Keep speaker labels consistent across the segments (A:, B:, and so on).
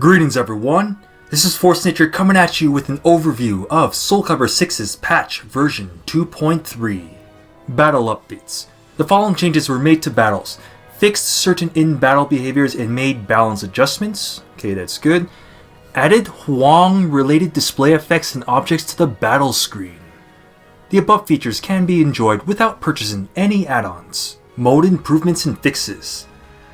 A: Greetings everyone, this is Force Nature coming at you with an overview of SoulCalibur 6's patch version 2.3. Battle updates. The following changes were made to battles. Fixed certain in-battle behaviors and made balance adjustments. Okay, that's good. Added Hwang related display effects and objects to the battle screen. The above features can be enjoyed without purchasing any add-ons. Mode improvements and fixes.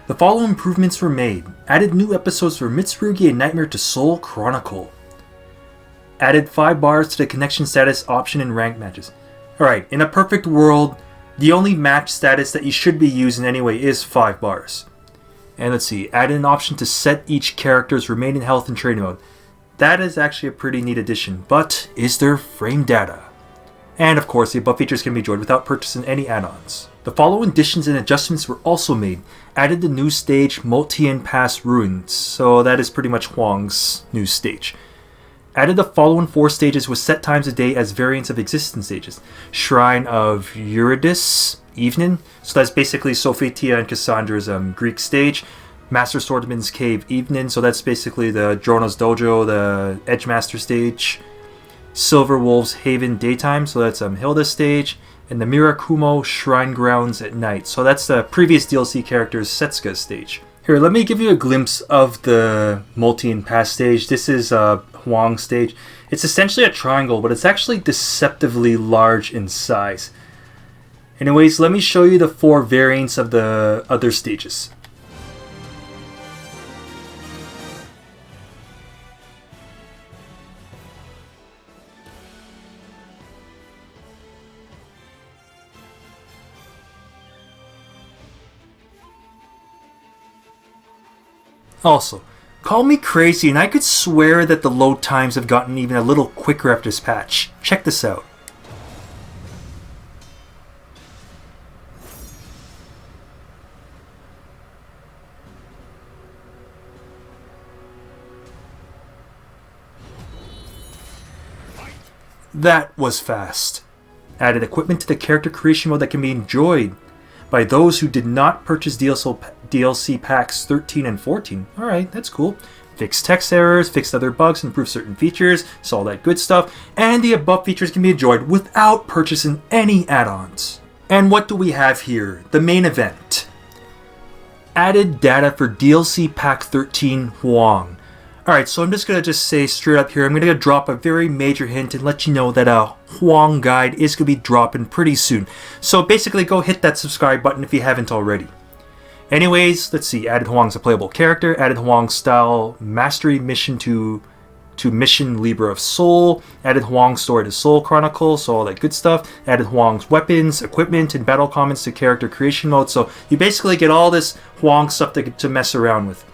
A: The following improvements were made. Added new episodes for Mitsurugi and Nightmare to Soul Chronicle. Added 5 bars to the connection status option in ranked matches. Alright, in a perfect world, the only match status that you should be using anyway is 5 bars. And let's see, added an option to set each character's remaining health in training mode. That is actually a pretty neat addition, but is there frame data? And of course, the above features can be enjoyed without purchasing any add-ons. The following additions and adjustments were also made. Added the new stage Multian Pass Ruins, so that is pretty much Hwang's new stage. Added the following 4 stages with set times a day as variants of existing stages. Shrine of Eurydice, Evening, so that's basically Sophitia and Cassandra's Greek stage. Master Swordman's Cave, Evening, so that's basically the Drona's Dojo, the Edgemaster stage. Silver Wolf's Haven, Daytime, so that's Hilda's stage. And the Mirakumo Shrine Grounds at night. So that's the previous DLC character's SETSUKA stage. Here, let me give you a glimpse of the Multian Pass stage. This is Hwang stage. It's essentially a triangle, but it's actually deceptively large in size. Anyways, let me show you the 4 variants of the other stages. Also, call me crazy and I could swear that the load times have gotten even a little quicker after this patch. Check this out. That was fast. Added equipment to the character creation mode that can be enjoyed by those who did not purchase DLC packs 13 and 14. Alright, that's cool. Fixed text errors, fixed other bugs, improved certain features, so all that good stuff. And the above features can be enjoyed without purchasing any add-ons. And what do we have here? The main event. Added data for DLC pack 13 Hwang. Alright, so I'm just going to say straight up here, I'm going to drop a very major hint and let you know that a Hwang guide is going to be dropping pretty soon. So basically go hit that subscribe button if you haven't already. Anyways, let's see, added Hwang as a playable character, added Hwang style mastery mission to Mission Libra of Soul, added Hwang story to Soul Chronicle, so all that good stuff, added Hwang's weapons, equipment, and battle comments to character creation mode, so you basically get all this Hwang stuff to mess around with.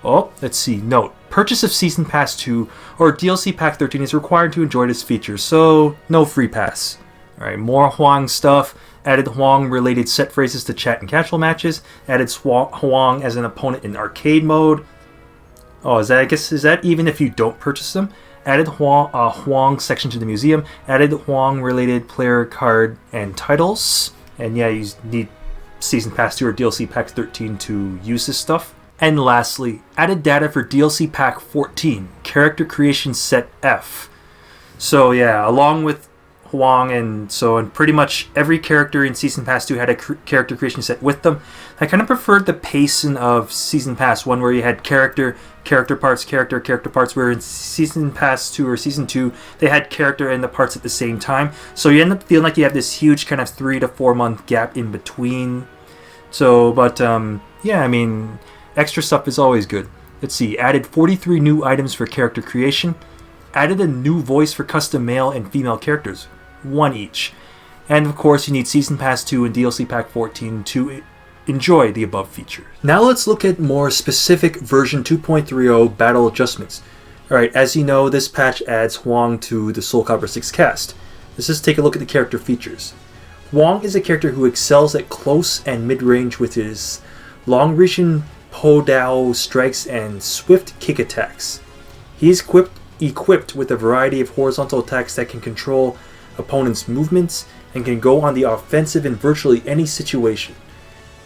A: Oh, let's see, note, purchase of Season Pass 2 or DLC Pack 13 is required to enjoy this feature, so no free pass. Alright, more Hwang stuff. Added Hwang-related set phrases to chat and casual matches. Added Hwang as an opponent in arcade mode. Oh, is that even if you don't purchase them? Added Hwang section to the museum. Added Hwang-related player card and titles. And yeah, you need Season Pass 2 or DLC Pack 13 to use this stuff. And lastly, added data for DLC Pack 14, Character Creation Set F. So yeah, along with Hwang and pretty much every character in Season Pass 2 had a character creation set with them. I kind of preferred the pacing of Season Pass 1 where you had character parts, where in Season Pass 2 or Season 2 they had character and the parts at the same time. So you end up feeling like you have this huge kind of 3 to 4 month gap in between. So, but yeah, I mean, extra stuff is always good. Let's see, added 43 new items for character creation. Added a new voice for custom male and female characters, 1 each. And of course you need Season Pass 2 and DLC Pack 14 to enjoy the above features. Now let's look at more specific version 2.30 battle adjustments. Alright, as you know, this patch adds Hwang to the SoulCalibur 6 cast. Let's just take a look at the character features. Hwang is a character who excels at close and mid-range with his long-reaching Podao strikes and swift kick attacks. He is equipped with a variety of horizontal attacks that can control opponents' movements and can go on the offensive in virtually any situation.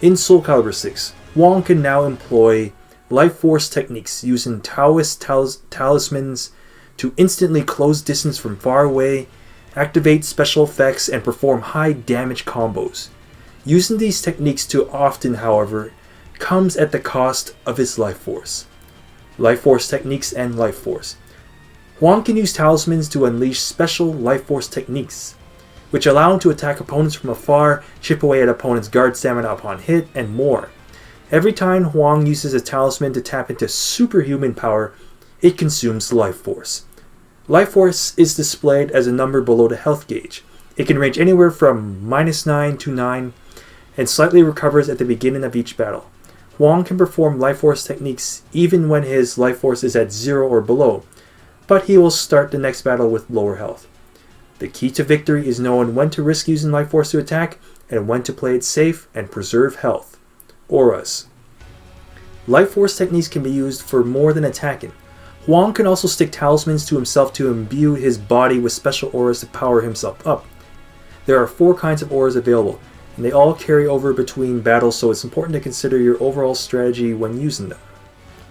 A: In SoulCalibur 6, Hwang can now employ Life Force techniques using Taoist talismans to instantly close distance from far away, activate special effects, and perform high damage combos. Using these techniques too often, however, comes at the cost of his Life Force. Life Force techniques and Life Force. Hwang can use talismans to unleash special Life Force techniques, which allow him to attack opponents from afar, chip away at opponents' guard stamina upon hit, and more. Every time Hwang uses a talisman to tap into superhuman power, it consumes Life Force. Life Force is displayed as a number below the health gauge. It can range anywhere from -9 to 9, and slightly recovers at the beginning of each battle. Hwang can perform Life Force techniques even when his Life Force is at 0 or below, but he will start the next battle with lower health. The key to victory is knowing when to risk using Life Force to attack, and when to play it safe and preserve health. Auras. Life Force techniques can be used for more than attacking. Hwang can also stick talismans to himself to imbue his body with special auras to power himself up. There are 4 kinds of auras available, and they all carry over between battles, so it's important to consider your overall strategy when using them.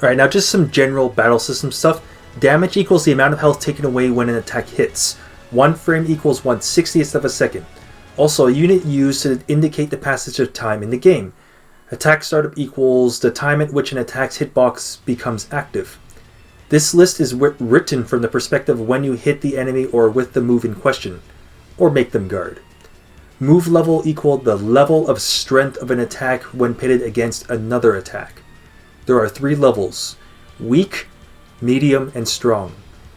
A: Alright, now just some general battle system stuff. Damage equals the amount of health taken away when an attack hits. 1 frame equals 1/60th of a second. Also, a unit used to indicate the passage of time in the game. Attack startup equals the time at which an attack's hitbox becomes active. This list is written from the perspective of when you hit the enemy or with the move in question, or make them guard. Move level equaled the level of strength of an attack when pitted against another attack. There are 3 levels: weak, medium, and strong.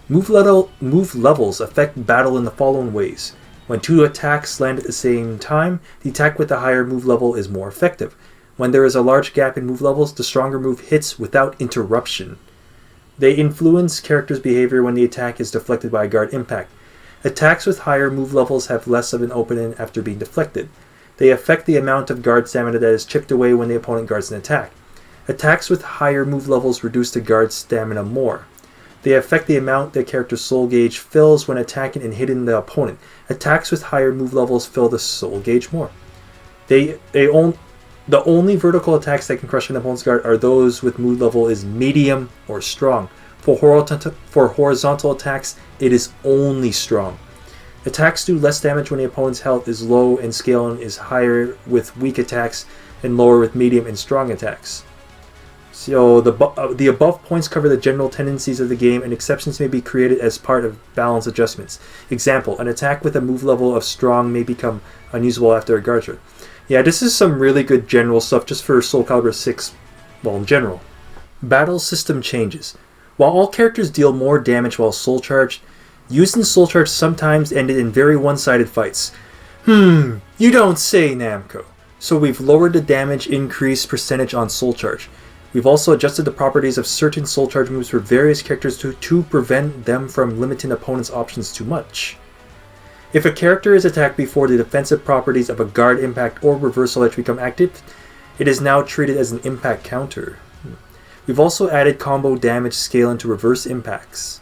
A: Move levels affect battle in the following ways. When 2 attacks land at the same time, the attack with the higher move level is more effective. When there is a large gap in move levels, the stronger move hits without interruption. They influence characters' behavior when the attack is deflected by a guard impact. Attacks with higher move levels have less of an opening after being deflected. They affect the amount of guard stamina that is chipped away when the opponent guards an attack. Attacks with higher move levels reduce the guard stamina more. They affect the amount the character's soul gauge fills when attacking and hitting the opponent. Attacks with higher move levels fill the soul gauge more. The only vertical attacks that can crush an opponent's guard are those with move level is medium or strong. For horizontal attacks, it is only strong. Attacks do less damage when the opponent's health is low, and scaling is higher with weak attacks and lower with medium and strong attacks. So the above points cover the general tendencies of the game, and exceptions may be created as part of balance adjustments. Example, an attack with a move level of strong may become unusable after a guard turn. Yeah, this is some really good general stuff just for SoulCalibur 6, well, in general. Battle system changes. While all characters deal more damage while soul charged, using soul charge sometimes ended in very one-sided fights. You don't say, Namco. So we've lowered the damage increase percentage on soul charge. We've also adjusted the properties of certain soul charge moves for various characters to prevent them from limiting opponents' options too much. If a character is attacked before the defensive properties of a guard impact or reversal edge become active, it is now treated as an impact counter. We've also added combo damage scaling to reverse impacts.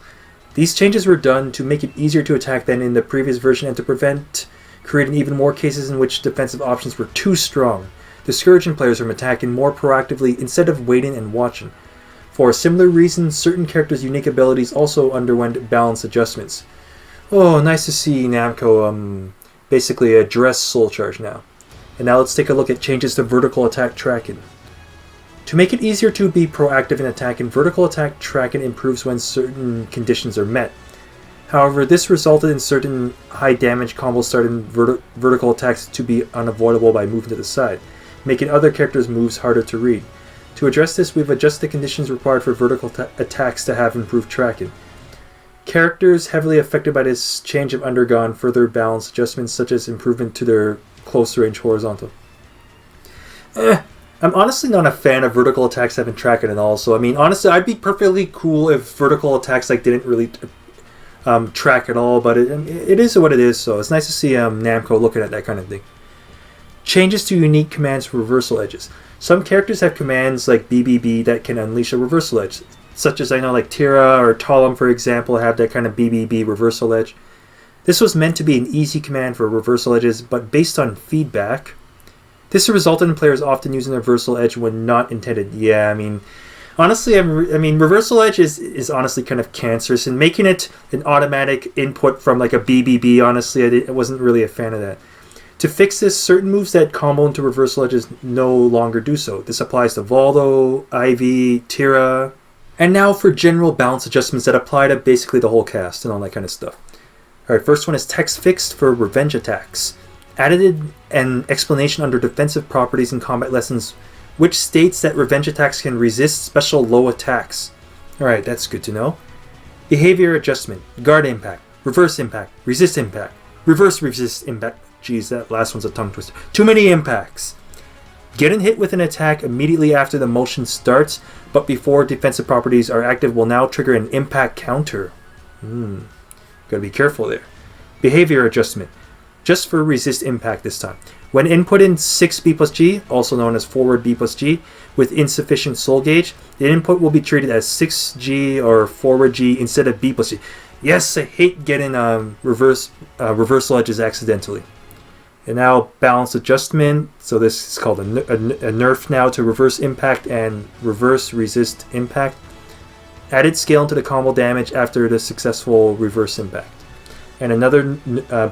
A: These changes were done to make it easier to attack than in the previous version and to prevent creating even more cases in which defensive options were too strong, discouraging players from attacking more proactively instead of waiting and watching. For a similar reason, certain characters' unique abilities also underwent balance adjustments. Oh, nice to see Namco basically address soul charge now. And now let's take a look at changes to vertical attack tracking. To make it easier to be proactive in attacking, vertical attack tracking improves when certain conditions are met. However, this resulted in certain high damage combos starting vertical attacks to be unavoidable by moving to the side, making other characters' moves harder to read. To address this, we've adjusted the conditions required for vertical attacks to have improved tracking. Characters heavily affected by this change have undergone further balance adjustments, such as improvement to their close range horizontal. I'm honestly not a fan of vertical attacks having tracking at all, so I mean, honestly, I'd be perfectly cool if vertical attacks didn't really track at all, but it is what it is, so it's nice to see Namco looking at that kind of thing. Changes to unique commands for reversal edges. Some characters have commands like BBB that can unleash a reversal edge, such as I know like Tira or Talum, for example, have that kind of BBB reversal edge. This was meant to be an easy command for reversal edges, but based on feedback, this resulted in players often using the reversal edge when not intended. Yeah, I mean, Honestly, I mean, reversal edge is honestly kind of cancerous, and making it an automatic input from like a BBB, honestly, I wasn't really a fan of that. To fix this, certain moves that combo into reversal edges no longer do so. This applies to Voldo, Ivy, Tira, and now for general balance adjustments that apply to basically the whole cast and all that kind of stuff. Alright, first one is text fixed for revenge attacks. Added an explanation under defensive properties in combat lessons which states that revenge attacks can resist special low attacks. Alright, that's good to know. Behavior adjustment. Guard impact. Reverse impact. Resist impact. Reverse resist impact. Jeez, that last one's a tongue twister. Too many impacts. Getting hit with an attack immediately after the motion starts, but before defensive properties are active will now trigger an impact counter. Gotta be careful there. Behavior adjustment. Just for resist impact this time. When input in 6B plus G, also known as forward B plus G, with insufficient soul gauge, the input will be treated as 6G or forward G instead of B plus G. Yes, I hate getting reversal edges accidentally. And now balance adjustment. So this is called a nerf now to reverse impact and reverse resist impact. Added scale into the combo damage after the successful reverse impact. And another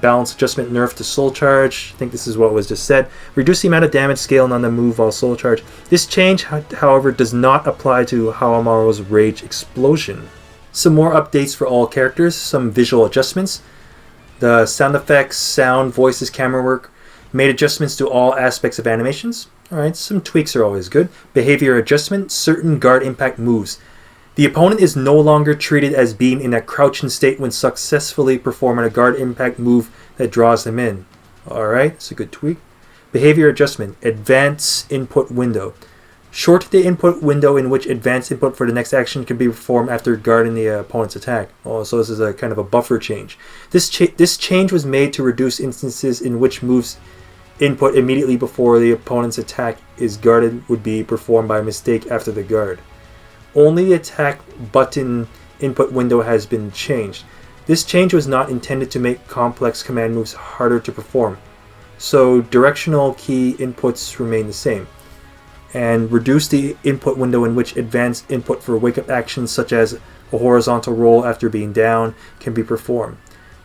A: balance adjustment nerf to soul charge. I think this is what was just said. Reduce the amount of damage scaling on the move while soul charge. This change, however, does not apply to Hawamaru's Rage Explosion. Some more updates for all characters. Some visual adjustments. The sound effects, sound, voices, camera work made adjustments to all aspects of animations. Alright, some tweaks are always good. Behavior adjustment, certain guard impact moves. The opponent is no longer treated as being in a crouching state when successfully performing a guard impact move that draws them in. Alright, it's a good tweak. Behavior adjustment, advance input window. Shorten the input window in which advanced input for the next action can be performed after guarding the opponent's attack. Oh, so this is a kind of a buffer change. This change was made to reduce instances in which moves input immediately before the opponent's attack is guarded would be performed by mistake after the guard. Only the attack button input window has been changed. This change was not intended to make complex command moves harder to perform, so directional key inputs remain the same. And reduce the input window in which advanced input for wake-up actions such as a horizontal roll after being down can be performed.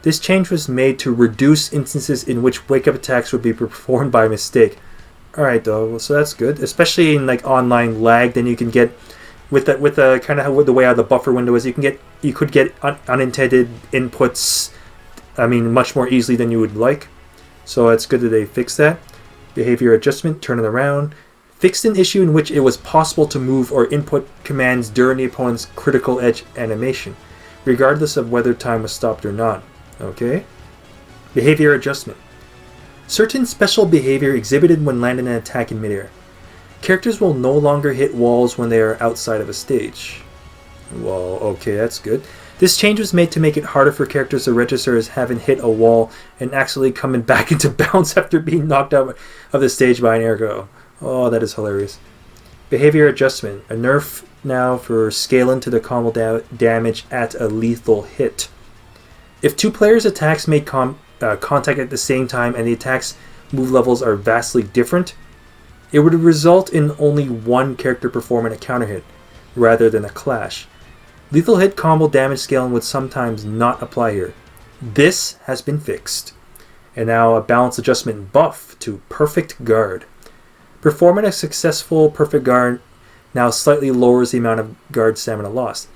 A: This change was made to reduce instances in which wake-up attacks would be performed by mistake. Alright though, so that's good. Especially in like online lag, then you can get with the kind of the way how the buffer window is, you could get unintended inputs, I mean, much more easily than you would like. So it's good that they fixed that. Behavior adjustment, turn it around. Fixed an issue in which it was possible to move or input commands during the opponent's critical edge animation, regardless of whether time was stopped or not. Okay? Behavior adjustment. Certain special behavior exhibited when landing an attack in midair. Characters will no longer hit walls when they are outside of a stage. Well, okay, that's good. This change was made to make it harder for characters to register as having hit a wall and actually coming back into bounds after being knocked out of the stage by an ergo. Oh, that is hilarious. Behavior adjustment. A nerf now for scaling to the combo damage at a lethal hit. If two players' attacks make contact at the same time and the attack's move levels are vastly different, it would result in only one character performing a counter hit, rather than a clash. Lethal hit combo damage scaling would sometimes not apply here. This has been fixed. And now a balance adjustment buff to Perfect Guard. Performing a successful Perfect Guard now slightly lowers the amount of guard stamina lost.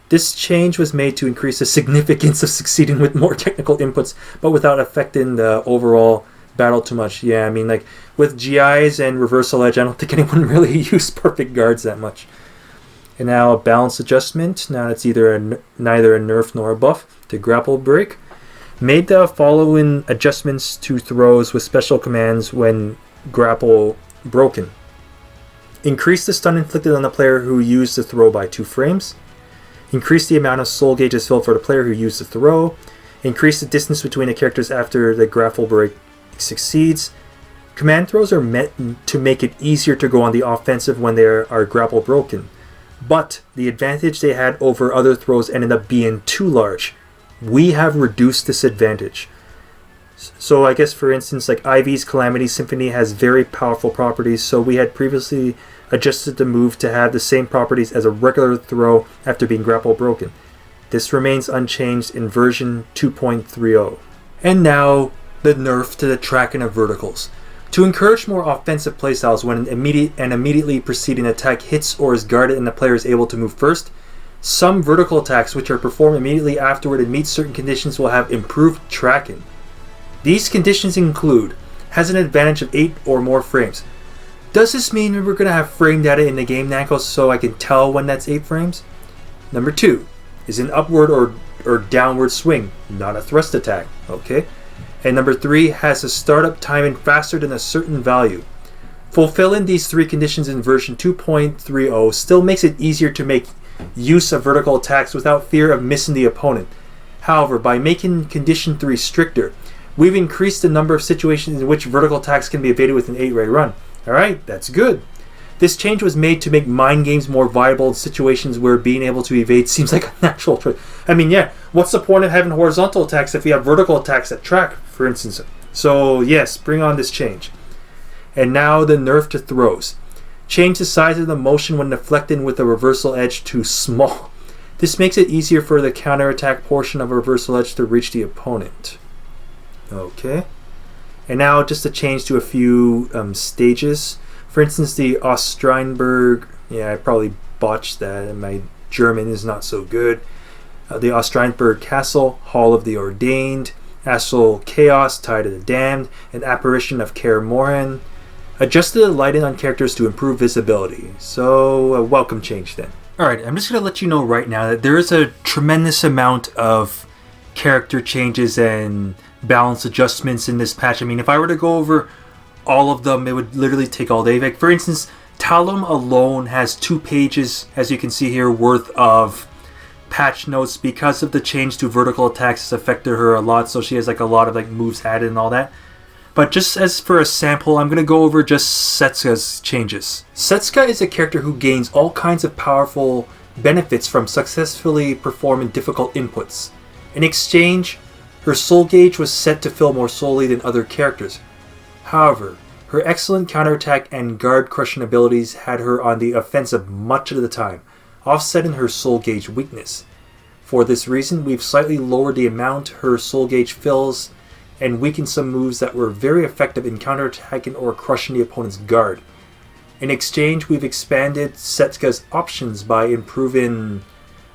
A: This change was made to increase the significance of succeeding with more technical inputs, but without affecting the overall battle too much. Yeah, I mean, like with GIs and Reversal Edge, I don't think anyone really used Perfect Guards that much. And now a balance adjustment. Now it's either neither a nerf nor a buff to Grapple Break. Made the following adjustments to throws with special commands when grapple broken. Increase the stun inflicted on the player who used the throw by 2 frames. Increase the amount of soul gauges filled for the player who used the throw. Increase the distance between the characters after the grapple break succeeds. Command throws are meant to make it easier to go on the offensive when they are grapple broken, but the advantage they had over other throws ended up being too large. We have reduced this advantage. So I guess, for instance, like Ivy's Calamity Symphony has very powerful properties, so we had previously adjusted the move to have the same properties as a regular throw after being grapple broken. This remains unchanged in version 2.30. And now, the nerf to the tracking of verticals. To encourage more offensive playstyles when an immediately preceding attack hits or is guarded and the player is able to move first, some vertical attacks which are performed immediately afterward and meet certain conditions will have improved tracking. These conditions include, has an advantage of 8 or more frames. Does this mean we're going to have frame data in the game, Nanko, so I can tell when that's 8 frames? Number 2 is an upward or downward swing, not a thrust attack. Okay. And number 3 has a startup timing faster than a certain value. Fulfilling these 3 conditions in version 2.30 still makes it easier to make use of vertical attacks without fear of missing the opponent. However, by making condition 3 stricter, we've increased the number of situations in which vertical attacks can be evaded with an 8-ray run. Alright, that's good. This change was made to make mind games more viable in situations where being able to evade seems like a natural choice. I mean, yeah, what's the point of having horizontal attacks if you have vertical attacks that track, for instance? So, yes, bring on this change. And now the nerf to throws. Change the size of the motion when deflecting with a reversal edge to small. This makes it easier for the counterattack portion of a reversal edge to reach the opponent. Okay. And now just a change to a few stages. For instance, the Ostreinberg, yeah, I probably botched that, and my German is not so good. The Ostreinberg Castle, Hall of the Ordained, Astral Chaos, Tide of the Damned, and Apparition of Kaer Morhen. Adjusted the lighting on characters to improve visibility. So, a welcome change then. Alright, I'm just going to let you know right now that there is a tremendous amount of character changes and balance adjustments in this patch. I mean, if I were to go over all of them, it would literally take all day. Like, for instance, Talum alone has 2 pages, as you can see here, worth of patch notes because of the change to vertical attacks has affected her a lot, so she has like a lot of like moves added and all that. But just as for a sample, I'm going to go over just Setsuka's changes. Setsuka is a character who gains all kinds of powerful benefits from successfully performing difficult inputs. In exchange, her soul gauge was set to fill more solely than other characters. However, her excellent counterattack and guard crushing abilities had her on the offensive much of the time, offsetting her soul gauge weakness. For this reason, we've slightly lowered the amount her soul gauge fills and weakened some moves that were very effective in counterattacking or crushing the opponent's guard. In exchange, we've expanded Setsuka's options by improving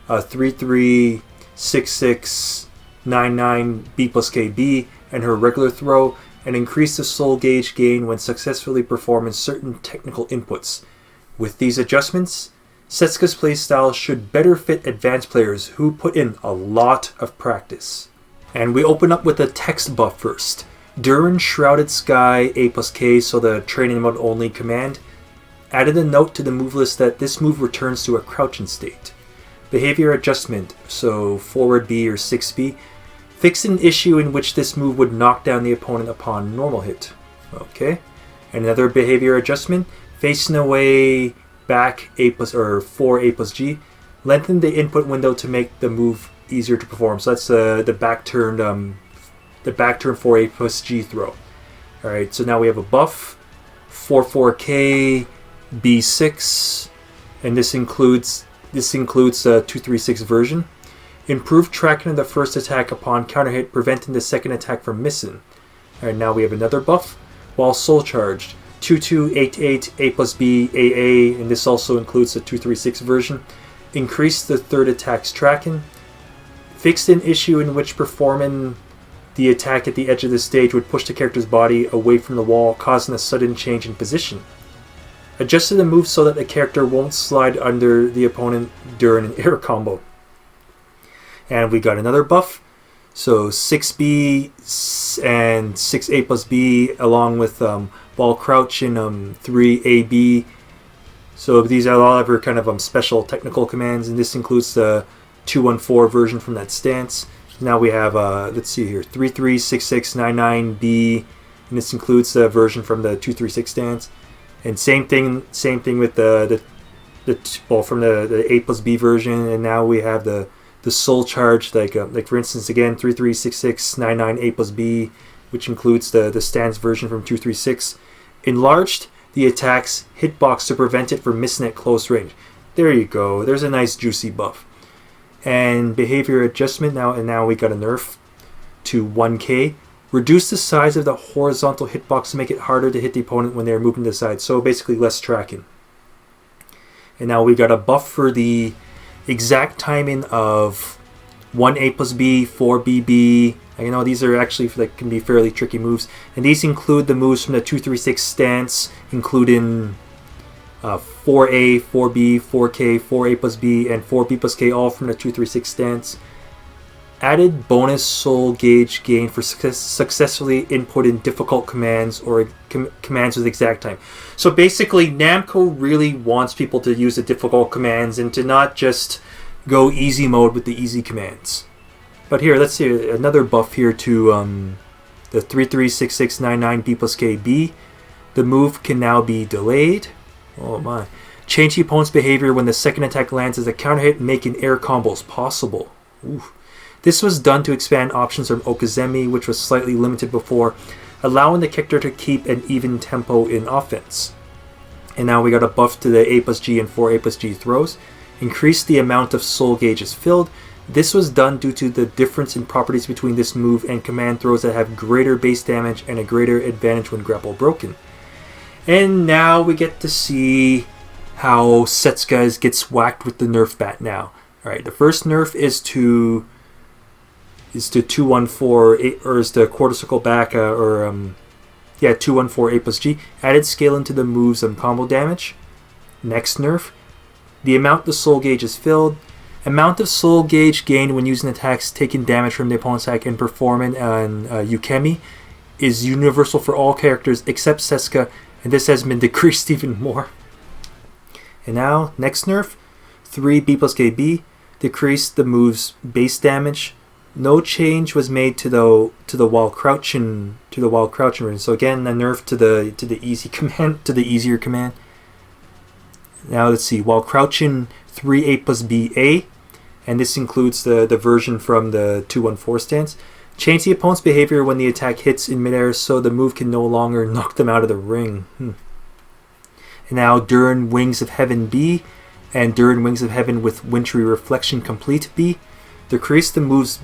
A: 3-3, 6-6, 9-9 B plus KB and her regular throw, and increased the soul gauge gain when successfully performing certain technical inputs. With these adjustments, Setsuka's playstyle should better fit advanced players who put in a lot of practice. And we open up with a text buff first. During Shrouded Sky A plus K, so the training mode only command, added a note to the move list that this move returns to a crouching state. Behavior adjustment, so forward B or 6B, fixed an issue in which this move would knock down the opponent upon normal hit. Okay. Another behavior adjustment, facing away back A plus or 4 A plus G, lengthened the input window to make the move easier to perform. So that's the back turn 4 A plus G throw. Alright, so now we have a buff, 4-4K B6, and this includes 236 version. Improved tracking of the first attack upon counter hit, preventing the second attack from missing. Alright, now we have another buff, while soul charged, 2288 A plus B AA, and this also includes the 236 version. Increased the third attack's tracking. Fixed an issue in which performing the attack at the edge of the stage would push the character's body away from the wall, causing a sudden change in position. Adjusted the move so that the character won't slide under the opponent during an air combo. And we got another buff. So 6B and 6A plus B along with ball crouch and 3AB. So these are all of her kind of special technical commands, and this includes the 214 version from that stance. Now we have, let's see here, 336699B, and this includes the version from the 236 stance. And same thing with the from the A plus B version, and now we have the soul charge, like for instance again 336699 A plus B, which includes the stance version from 236. Enlarged, the attack's hitbox to prevent it from missing at close range. There you go. There's a nice juicy buff. And behavior adjustment now we got a nerf to 1k. Reduce the size of the horizontal hitbox to make it harder to hit the opponent when they're moving to the side. So basically less tracking. And now we got a buff for the exact timing of 1A plus B, 4BB. You know, these are actually can be fairly tricky moves. And these include the moves from the 236 stance, including 4A, 4B, 4K, 4A plus B, and 4B plus K, all from the 236 stance. Added bonus soul gauge gain for successfully inputting difficult commands or commands with exact time. So basically, Namco really wants people to use the difficult commands and to not just go easy mode with the easy commands. But here, let's see another buff here to the 336699B plus KB. The move can now be delayed. Oh my. Change the opponent's behavior when the second attack lands as a counter hit, making air combos possible. Ooh. This was done to expand options from Okazemi, which was slightly limited before, allowing the character to keep an even tempo in offense. And now we got a buff to the A plus G and 4A plus G throws. Increase the amount of soul gauges filled. This was done due to the difference in properties between this move and command throws that have greater base damage and a greater advantage when grapple broken. And now we get to see how Setsuka gets whacked with the nerf bat now. Alright, the first nerf is to 214, or is the quarter circle back, 214 A plus G. Added scale into the moves and combo damage. Next nerf, the amount the soul gauge is filled. Amount of soul gauge gained when using attacks taking damage from the opponent's attack and performing on Yukemi is universal for all characters except Setsuka, and this has been decreased even more. And now, next nerf, 3B plus KB, decreased the move's base damage. No change was made to the while crouching range. So again, a nerf to the easy command, to the easier command. Now let's see, while crouching 3A plus BA, and this includes the version from the 214 stance. Change the opponent's behavior when the attack hits in midair so the move can no longer knock them out of the ring. And now during Wings of Heaven B and during Wings of Heaven with Wintry Reflection Complete B, decrease the move's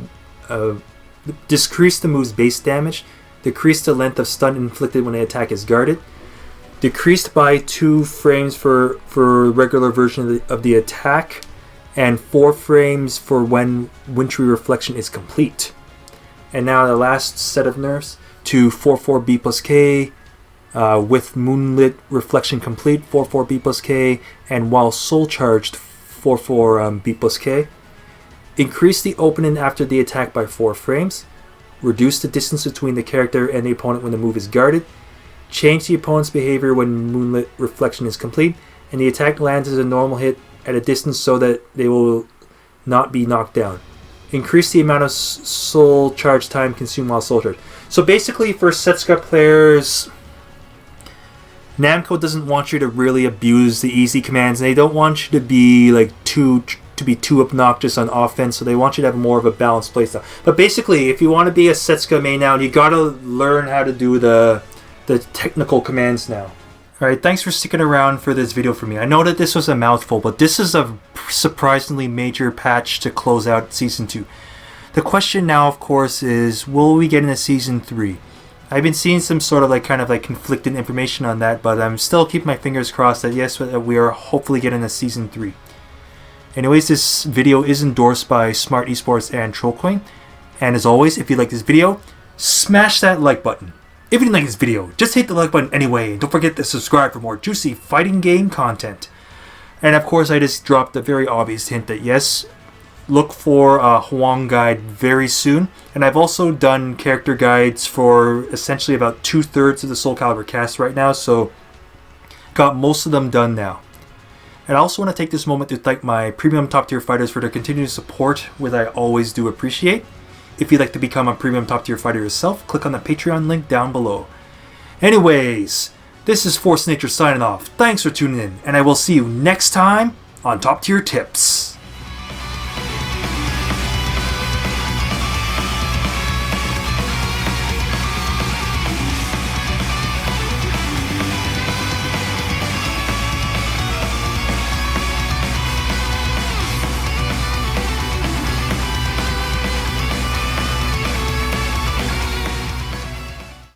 A: base damage, decrease the length of stun inflicted when the attack is guarded, decreased by 2 frames for regular version of the attack, and 4 frames for when Wintry Reflection is complete. And now the last set of nerfs to 44B plus K with Moonlit Reflection complete, 44B plus K, and while Soul Charged, 44B plus K. Increase the opening after the attack by 4 frames. Reduce the distance between the character and the opponent when the move is guarded. Change the opponent's behavior when Moonlit Reflection is complete, and the attack lands as a normal hit at a distance so that they will not be knocked down. Increase the amount of soul charge time consumed while soul charged. So basically, for Setsuka players, Namco doesn't want you to really abuse the easy commands, and they don't want you to be too obnoxious on offense, so they want you to have more of a balanced playstyle. But basically, if you want to be a Setsuka main now, you gotta learn how to do the technical commands now. Alright, thanks for sticking around for this video for me. I know that this was a mouthful, but this is a surprisingly major patch to close out Season 2. The question now, of course, is will we get into Season 3? I've been seeing some sort of kind of conflicting information on that, but I'm still keeping my fingers crossed that yes, we are hopefully getting a Season 3. Anyways, this video is endorsed by Smart Esports and Trollcoin. And as always, if you like this video, smash that like button. If you didn't like this video, just hit the like button anyway, and don't forget to subscribe for more juicy fighting game content. And of course, I just dropped a very obvious hint that yes, look for a Hwang guide very soon. And I've also done character guides for essentially about 2/3 of the SoulCalibur cast right now, so got most of them done now. And I also want to take this moment to thank my premium top tier fighters for their continued support, which I always do appreciate. If you'd like to become a premium top tier fighter yourself, click on the Patreon link down below. Anyways, this is Force Nature signing off. Thanks for tuning in, and I will see you next time on Top Tier Tips.